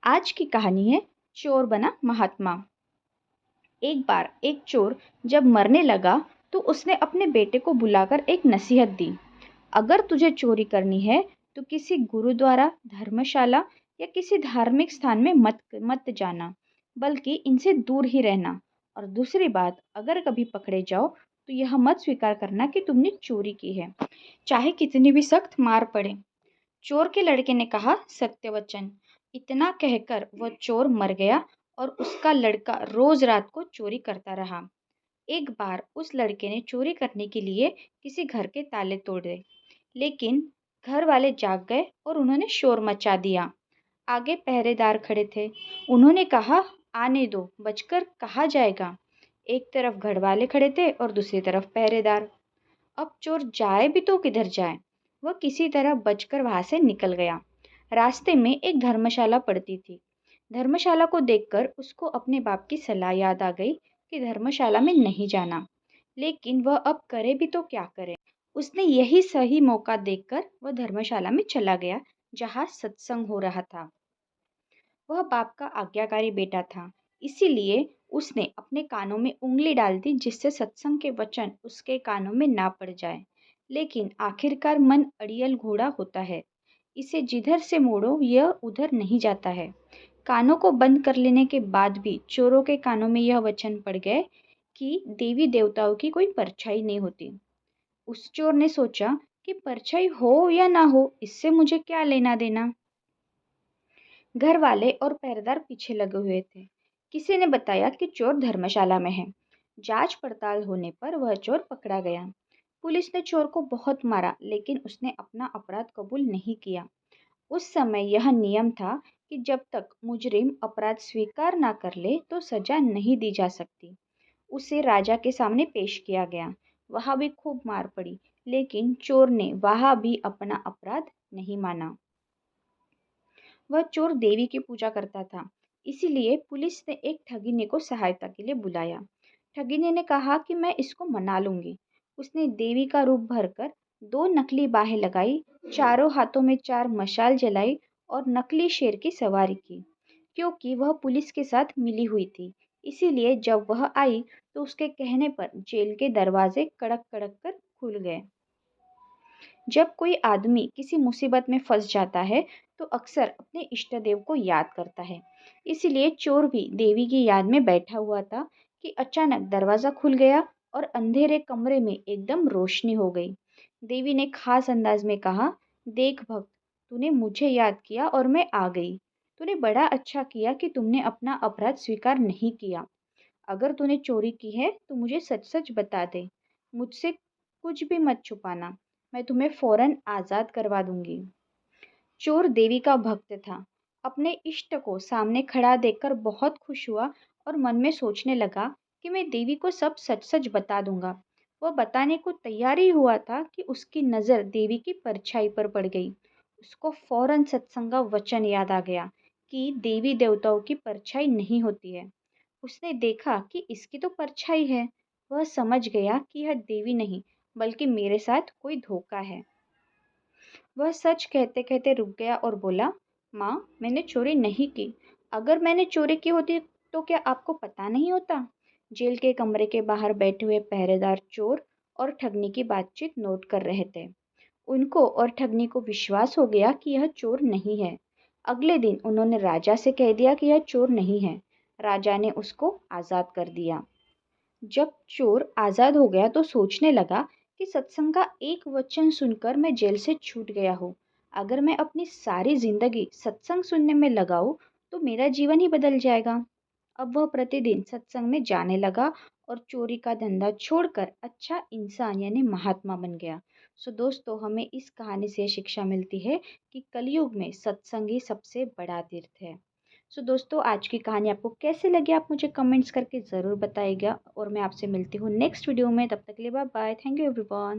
आज की कहानी है चोर बना महात्मा। एक बार एक चोर जब मरने लगा तो उसने अपने बेटे को बुलाकर एक नसीहत दी। अगर तुझे चोरी करनी है तो किसी गुरुद्वारा, धर्मशाला या किसी धार्मिक स्थान में मत मत जाना, बल्कि इनसे दूर ही रहना। और दूसरी बात, अगर कभी पकड़े जाओ तो यह मत स्वीकार करना कि तुमने चोरी की है, चाहे कितनी भी सख्त मार पड़े। चोर के लड़के ने कहा, सत्य वचन। इतना कहकर वह चोर मर गया और उसका लड़का रोज रात को चोरी करता रहा। एक बार उस लड़के ने चोरी करने के लिए किसी घर के ताले तोड़े, लेकिन घर वाले जाग गए और उन्होंने शोर मचा दिया। आगे पहरेदार खड़े थे। उन्होंने कहा, आने दो, बचकर कहा जाएगा। एक तरफ घर वाले खड़े थे और दूसरी तरफ पहरेदार। अब चोर जाए भी तो किधर जाए। वह किसी तरह बचकर वहां से निकल गया। रास्ते में एक धर्मशाला पड़ती थी। धर्मशाला को देखकर उसको अपने बाप की सलाह याद आ गई कि धर्मशाला में नहीं जाना, लेकिन वह अब करे भी तो क्या करे। उसने यही सही मौका देखकर वह धर्मशाला में चला गया जहाँ सत्संग हो रहा था। वह बाप का आज्ञाकारी बेटा था, इसीलिए उसने अपने कानों में उंगली डाल दी जिससे सत्संग के वचन उसके कानों में ना पड़ जाए। लेकिन आखिरकार मन अड़ियल घोड़ा होता है, इसे जिधर से मोड़ो यह उधर नहीं जाता है। कानों को बंद कर लेने के बाद भी चोरों के कानों में यह वचन पड़ गए कि देवी देवताओं की कोई परछाई नहीं होती। उस चोर ने सोचा कि परछाई हो या ना हो, इससे मुझे क्या लेना देना। घर वाले और पहरेदार पीछे लगे हुए थे। किसी ने बताया कि चोर धर्मशाला में है। जांच पड़ताल होने पर वह चोर पकड़ा गया। पुलिस ने चोर को बहुत मारा, लेकिन उसने अपना अपराध कबूल नहीं किया। उस समय यह नियम था कि जब तक मुजरिम अपराध स्वीकार न कर ले तो सजा नहीं दी जा सकती। उसे राजा के सामने पेश किया गया। वहां भी खूब मार पड़ी, लेकिन चोर ने वहां भी अपना अपराध नहीं माना। वह चोर देवी की पूजा करता था, इसीलिए पुलिस ने एक ठगिनी को सहायता के लिए बुलाया। ठगिनी ने कहा कि मैं इसको मना लूंगी। उसने देवी का रूप भरकर दो नकली बाहें लगाई, चारों हाथों में चार मशाल जलाई और नकली शेर की सवारी की। क्योंकि वह पुलिस के साथ मिली हुई थी, इसीलिए जब वह आई तो उसके कहने पर जेल के दरवाजे कड़क कड़क कर खुल गए। जब कोई आदमी किसी मुसीबत में फंस जाता है तो अक्सर अपने इष्ट देव को याद करता है। इसलिए चोर भी देवी की याद में बैठा हुआ था कि अचानक दरवाजा खुल गया और अंधेरे कमरे में एकदम रोशनी हो गई। देवी ने खास अंदाज में कहा, देख भक्त, तूने मुझे याद किया और मैं आ गई। तूने बड़ा अच्छा किया कि तुमने अपना अपराध स्वीकार नहीं किया। अगर तूने चोरी की है तो मुझे सच सच बता दे। मुझसे कुछ भी मत छुपाना, मैं तुम्हें फौरन आज़ाद करवा दूंगी। चोर देवी का भक्त था। अपने इष्ट को सामने खड़ा देखकर बहुत खुश हुआ और मन में सोचने लगा कि मैं देवी को सब सच सच बता दूंगा। वह बताने को तैयार ही हुआ था कि उसकी नज़र देवी की परछाई पर पड़ गई। उसको फौरन सत्संग का वचन याद आ गया कि देवी देवताओं की परछाई नहीं होती है। उसने देखा कि इसकी तो परछाई है। वह समझ गया कि यह देवी नहीं, बल्कि मेरे साथ कोई धोखा है। वह सच कहते कहते रुक गया और बोला, माँ, मैंने चोरी नहीं की। अगर मैंने चोरी की होती तो क्या आपको पता नहीं होता। जेल के कमरे के बाहर बैठे हुए पहरेदार चोर और ठगनी की बातचीत नोट कर रहे थे। उनको और ठगनी को विश्वास हो गया कि यह चोर नहीं है। अगले दिन उन्होंने राजा से कह दिया कि यह चोर नहीं है। राजा ने उसको आज़ाद कर दिया। जब चोर आज़ाद हो गया तो सोचने लगा कि सत्संग का एक वचन सुनकर मैं जेल से छूट गया हूँ। अगर मैं अपनी सारी जिंदगी सत्संग सुनने में लगाऊं तो मेरा जीवन ही बदल जाएगा। अब वह प्रतिदिन सत्संग में जाने लगा और चोरी का धंधा छोड़कर अच्छा इंसान यानी महात्मा बन गया। सो दोस्तों, हमें इस कहानी से शिक्षा मिलती है कि कलयुग में सत्संग ही सबसे बड़ा तीर्थ है। सो दोस्तों, आज की कहानी आपको कैसे लगी आप मुझे कमेंट्स करके ज़रूर बताइएगा और मैं आपसे मिलती हूँ नेक्स्ट वीडियो में। तब तक के लिए bye bye. Thank you everyone.